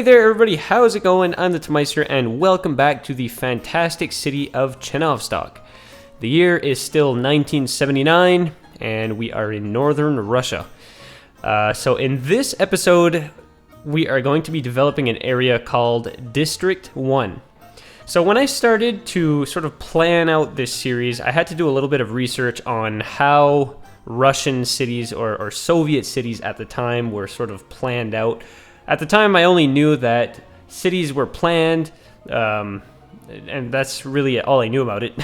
Hey there everybody, how's it going? I'm the Tchenovstok and welcome back to the fantastic city of Tchenovstok. The year is still 1979 and we are in northern Russia. So in this episode, we are going to be developing an area called District 1. So when I started to sort of plan out this series, I had to do a little bit of research on how Russian cities or Soviet cities at the time were sort of planned out. At the time, I only knew that cities were planned, and that's really all I knew about it.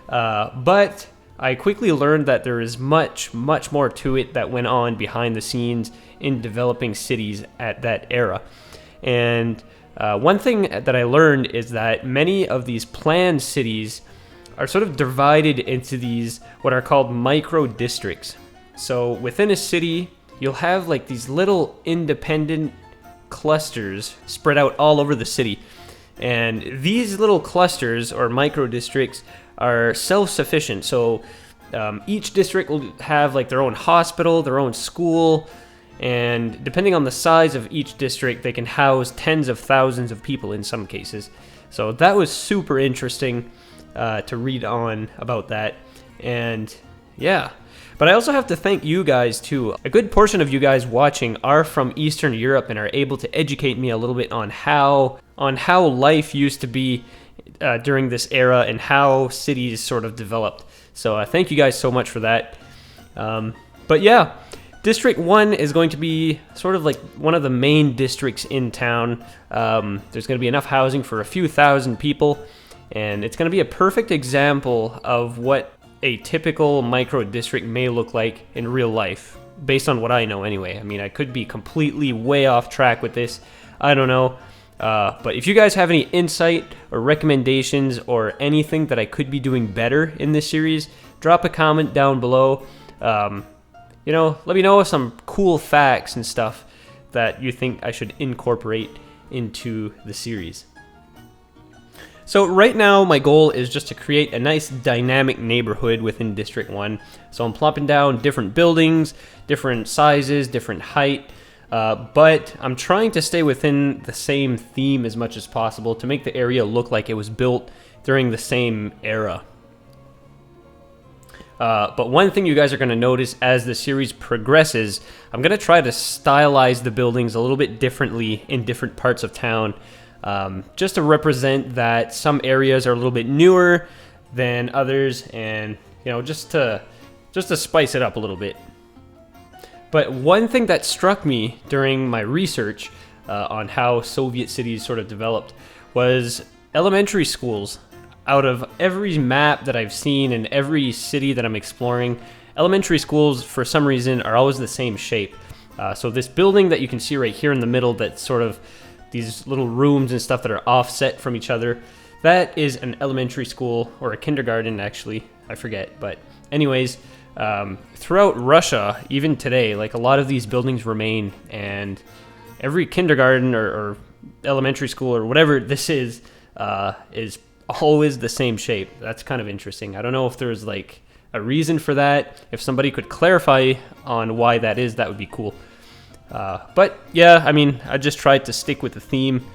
But I quickly learned that there is much more to it that went on behind the scenes in developing cities at that era. And one thing that I learned is that many of these planned cities are sort of divided into these what are called micro districts. So within a city, you'll have like these little independent clusters spread out all over the city. And these little clusters or micro districts are self-sufficient. So each district will have like their own hospital, their own school, and depending on the size of each district, they can house tens of thousands of people in some cases. So that was super interesting to read on about that. And yeah, but I also have to thank you guys too. A good portion of you guys watching are from Eastern Europe and are able to educate me a little bit on how life used to be during this era and how cities sort of developed. So thank you guys so much for that. But yeah, District 1 is going to be sort of like one of the main districts in town. There's going to be enough housing for a few thousand people, and it's going to be a perfect example of what a typical micro district may look like in real life, based on what I know anyway. I mean, I could be completely way off track with this. I don't know. But if you guys have any insight or recommendations or anything that I could be doing better in this series, drop a comment down below. Let me know of some cool facts and stuff that you think I should incorporate into the series. So right now, my goal is just to create a nice dynamic neighborhood within District 1. So I'm plopping down different buildings, different sizes, different height, but I'm trying to stay within the same theme as much as possible to make the area look like it was built during the same era. But one thing you guys are going to notice as the series progresses, I'm going to try to stylize the buildings a little bit differently in different parts of town. Just to represent that some areas are a little bit newer than others, and just to spice it up a little bit. But one thing that struck me during my research on how Soviet cities sort of developed was elementary schools. Out of every map that I've seen and every city that I'm exploring, elementary schools for some reason are always the same shape. So this building that you can see right here in the middle, that's sort of these little rooms and stuff that are offset from each other, that is an elementary school, or a kindergarten actually, I forget. But anyways, throughout Russia, even today, like a lot of these buildings remain, and every kindergarten or elementary school or whatever this is always the same shape. That's kind of interesting. I don't know if there's like a reason for that. If somebody could clarify on why that is, that would be cool. But yeah, I mean, I just tried to stick with the theme.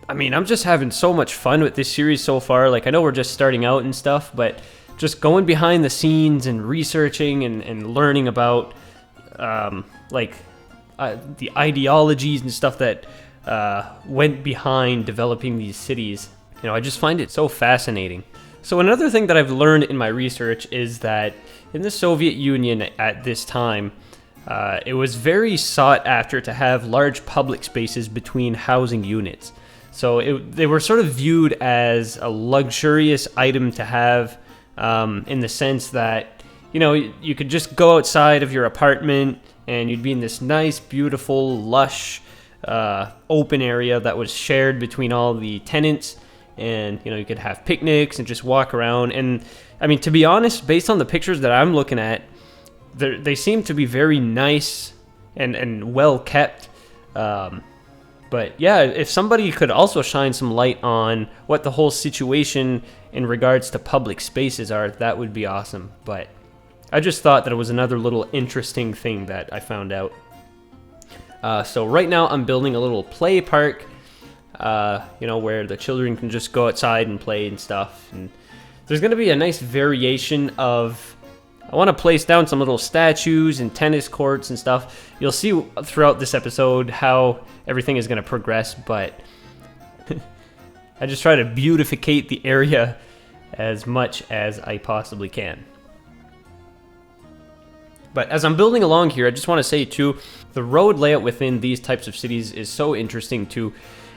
I mean, I'm just having so much fun with this series so far. Like, I know we're just starting out and stuff, but just going behind the scenes and researching and learning about the ideologies and stuff that went behind developing these cities. I just find it so fascinating. So another thing that I've learned in my research is that in the Soviet Union at this time, it was very sought after to have large public spaces between housing units. So they were sort of viewed as a luxurious item to have, in the sense that, you could just go outside of your apartment and you'd be in this nice, beautiful, lush, open area that was shared between all the tenants. And, you could have picnics and just walk around. And, I mean, to be honest, based on the pictures that I'm looking at, they seem to be very nice and well kept. But yeah, if somebody could also shine some light on what the whole situation in regards to public spaces are, that would be awesome. But I just thought that it was another little interesting thing that I found out. So right now I'm building a little play park where the children can just go outside and play and stuff. And there's going to be a nice variation of, I want to place down some little statues and tennis courts and stuff. You'll see throughout this episode how everything is going to progress, but I just try to beautificate the area as much as I possibly can. But as I'm building along here, I just want to say too, the road layout within these types of cities is so interesting too,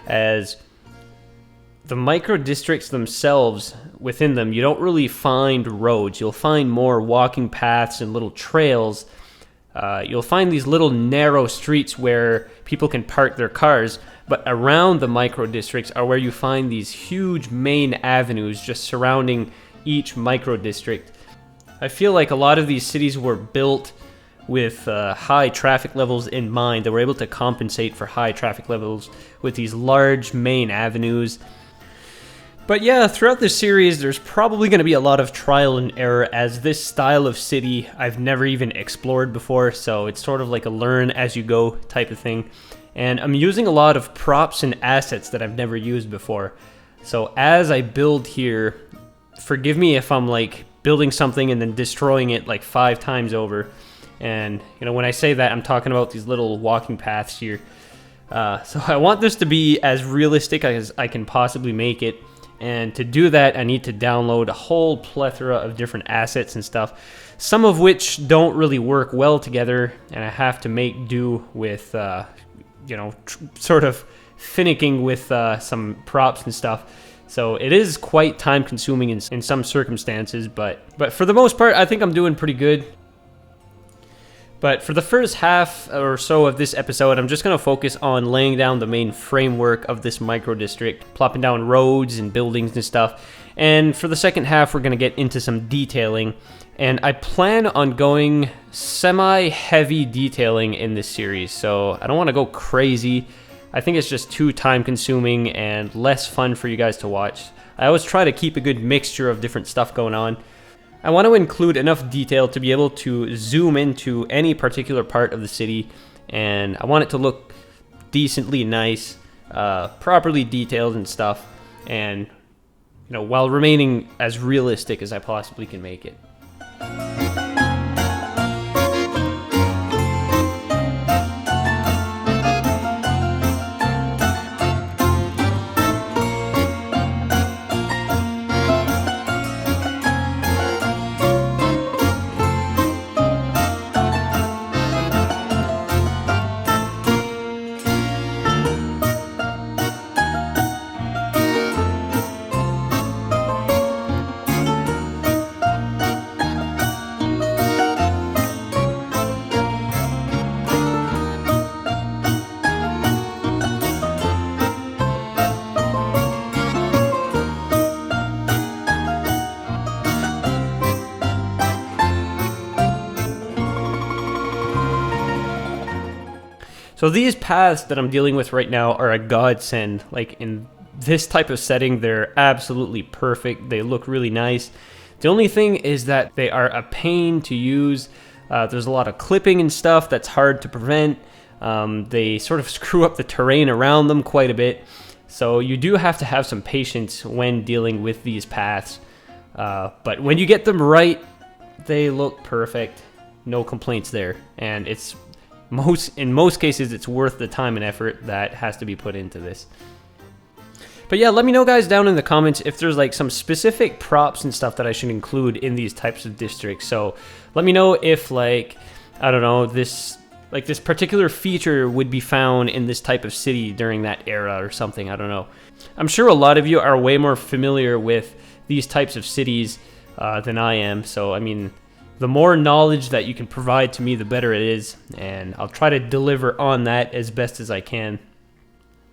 as the micro districts themselves, within them, you don't really find roads. You'll find more walking paths and little trails. You'll find these little narrow streets where people can park their cars, but around the micro districts are where you find these huge main avenues just surrounding each micro district. I feel like a lot of these cities were built with high traffic levels in mind. They were able to compensate for high traffic levels with these large main avenues. But yeah, throughout this series, there's probably going to be a lot of trial and error, as this style of city I've never even explored before, so it's sort of like a learn as you go type of thing. And I'm using a lot of props and assets that I've never used before. So as I build here, forgive me if I'm like building something and then destroying it like 5 times over. And when I say that, I'm talking about these little walking paths here. So I want this to be as realistic as I can possibly make it. And to do that, I need to download a whole plethora of different assets and stuff, some of which don't really work well together, and I have to make do with, sort of finicking with some props and stuff. So it is quite time consuming in some circumstances, but for the most part, I think I'm doing pretty good. But for the first half or so of this episode, I'm just going to focus on laying down the main framework of this micro district, plopping down roads and buildings and stuff. And for the second half, we're going to get into some detailing. And I plan on going semi-heavy detailing in this series, so I don't want to go crazy. I think it's just too time consuming and less fun for you guys to watch. I always try to keep a good mixture of different stuff going on. I want to include enough detail to be able to zoom into any particular part of the city, and I want it to look decently nice, properly detailed and stuff, and while remaining as realistic as I possibly can make it. So these paths that I'm dealing with right now are a godsend. Like in this type of setting, they're absolutely perfect. They look really nice. The only thing is that they are a pain to use. There's a lot of clipping and stuff that's hard to prevent. They sort of screw up the terrain around them quite a bit. So you do have to have some patience when dealing with these paths. But when you get them right, they look perfect. No complaints there. And in most cases, it's worth the time and effort that has to be put into this. But yeah, let me know guys down in the comments if there's like some specific props and stuff that I should include in these types of districts. So let me know if this particular feature would be found in this type of city during that era or something. I don't know. I'm sure a lot of you are way more familiar with these types of cities than I am. So I mean, the more knowledge that you can provide to me, the better it is, and I'll try to deliver on that as best as I can.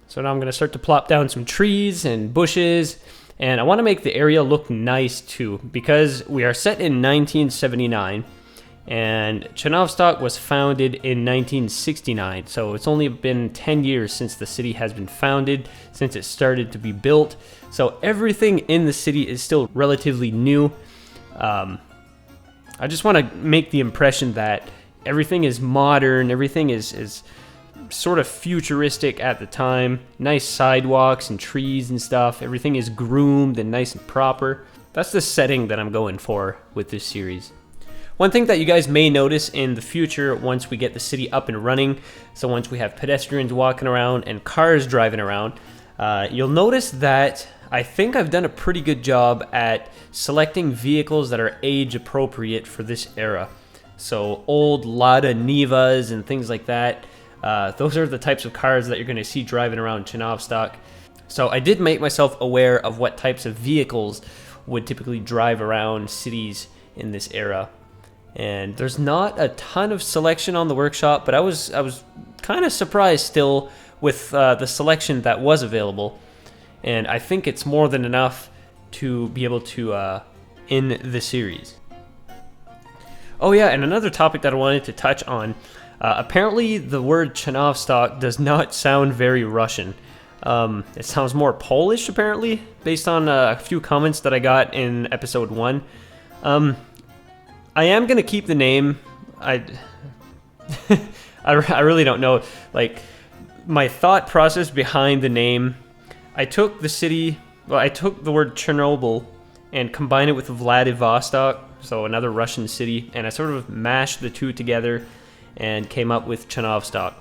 So now I'm going to start to plop down some trees and bushes, and I want to make the area look nice too, because we are set in 1979, and Tchenovstok was founded in 1969, so it's only been 10 years since the city has been founded, since it started to be built, so everything in the city is still relatively new. I just want to make the impression that everything is modern, everything is sort of futuristic at the time. Nice sidewalks and trees and stuff. Everything is groomed and nice and proper. That's the setting that I'm going for with this series. One thing that you guys may notice in the future once we get the city up and running, so once we have pedestrians walking around and cars driving around, you'll notice that I think I've done a pretty good job at selecting vehicles that are age appropriate for this era. So old Lada Nivas and things like that. Those are the types of cars that you're going to see driving around Tchenovstok. So I did make myself aware of what types of vehicles would typically drive around cities in this era. And there's not a ton of selection on the workshop, but I was kind of surprised still with the selection that was available. And I think it's more than enough to be able to in the series. Oh yeah, and another topic that I wanted to touch on. Apparently the word Tchenovstok does not sound very Russian. It sounds more Polish, apparently, based on a few comments that I got in episode 1. I am going to keep the name. I really don't know. Like, my thought process behind the name, I took the word Chernobyl and combined it with Vladivostok, so another Russian city, and I sort of mashed the two together and came up with Tchenovstok.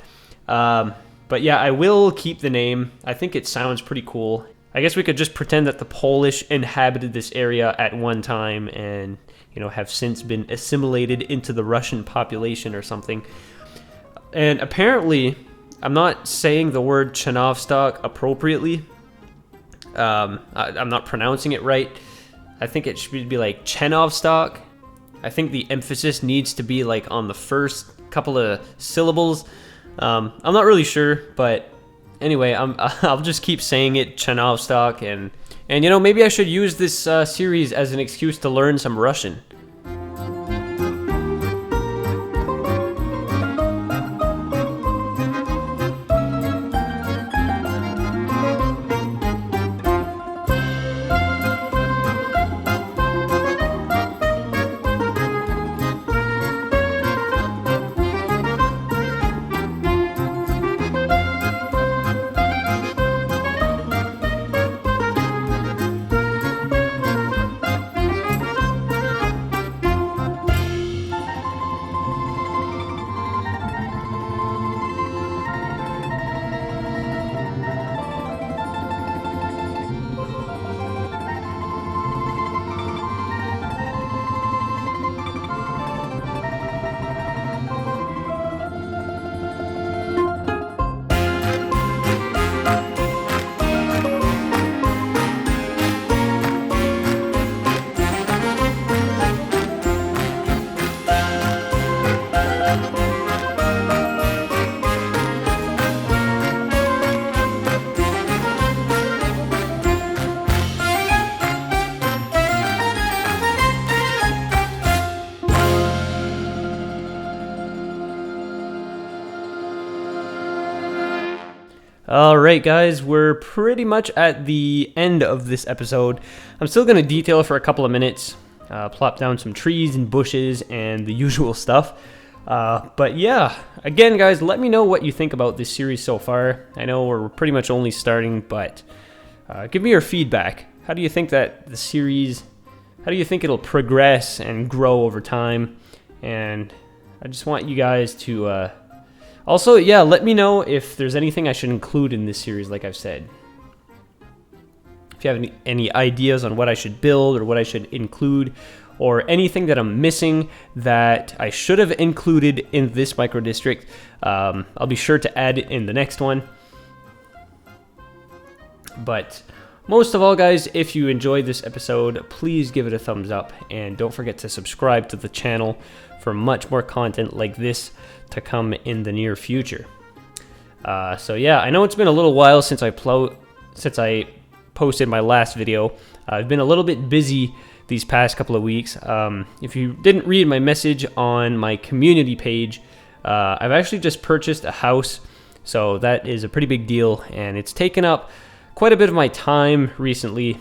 But yeah, I will keep the name. I think it sounds pretty cool. I guess we could just pretend that the Polish inhabited this area at one time and, have since been assimilated into the Russian population or something. And apparently, I'm not saying the word Tchenovstok appropriately. I'm not pronouncing it right. I think it should be like Tchenovstok. I think the emphasis needs to be like on the first couple of syllables. I'm not really sure, but anyway, I'll just keep saying it, Tchenovstok, and maybe I should use this series as an excuse to learn some Russian. Alright guys, we're pretty much at the end of this episode. I'm still going to detail for a couple of minutes, plop down some trees and bushes and the usual stuff. But yeah, again guys, let me know what you think about this series so far. I know we're pretty much only starting, but give me your feedback. How do you think that the series, how do you think it'll progress and grow over time? And I just want you guys to... Also, yeah, let me know if there's anything I should include in this series, like I've said. If you have any ideas on what I should build or what I should include, or anything that I'm missing that I should have included in this microdistrict, I'll be sure to add it in the next one. But most of all, guys, if you enjoyed this episode, please give it a thumbs up, and don't forget to subscribe to the channel for much more content like this to come in the near future. So yeah, I know it's been a little while since I posted my last video. I've been a little bit busy these past couple of weeks. If you didn't read my message on my community page, I've actually just purchased a house, so that is a pretty big deal, and it's taken up quite a bit of my time recently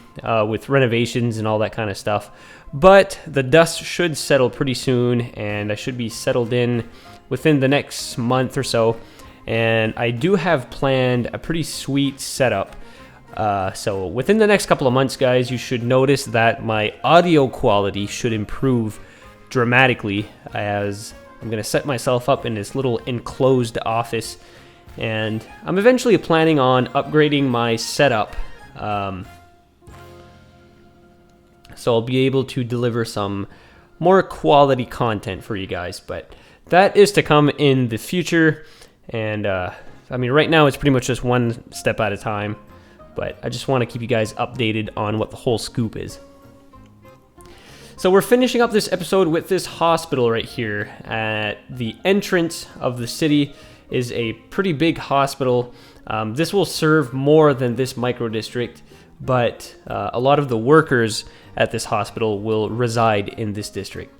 with renovations and all that kind of stuff. But the dust should settle pretty soon, and I should be settled in within the next month or so. and I do have planned a pretty sweet setup. So within the next couple of months, guys, you should notice that my audio quality should improve dramatically, as I'm going to set myself up in this little enclosed office, and I'm eventually planning on upgrading my setup, so I'll be able to deliver some more quality content for you guys, but that is to come in the future. And I mean, right now it's pretty much just one step at a time, but I just want to keep you guys updated on what the whole scoop is. So we're finishing up this episode with this hospital right here. At the entrance of the city is a pretty big hospital. This will serve more than this micro district, but a lot of the workers at this hospital will reside in this district.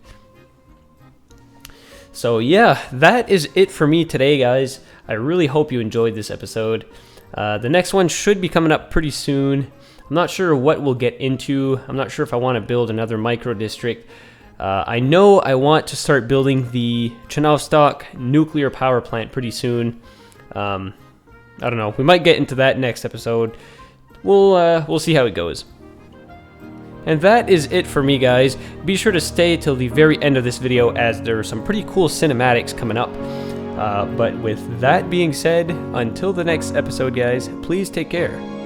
So yeah, that is it for me today, guys. I really hope you enjoyed this episode. The next one should be coming up pretty soon. I'm not sure what we'll get into. I'm not sure if I want to build another micro district. I know I want to start building the Tchenovstok nuclear power plant pretty soon. I don't know. We might get into that next episode. We'll see how it goes. And that is it for me, guys. Be sure to stay till the very end of this video, as there are some pretty cool cinematics coming up. But with that being said, until the next episode, guys, please take care.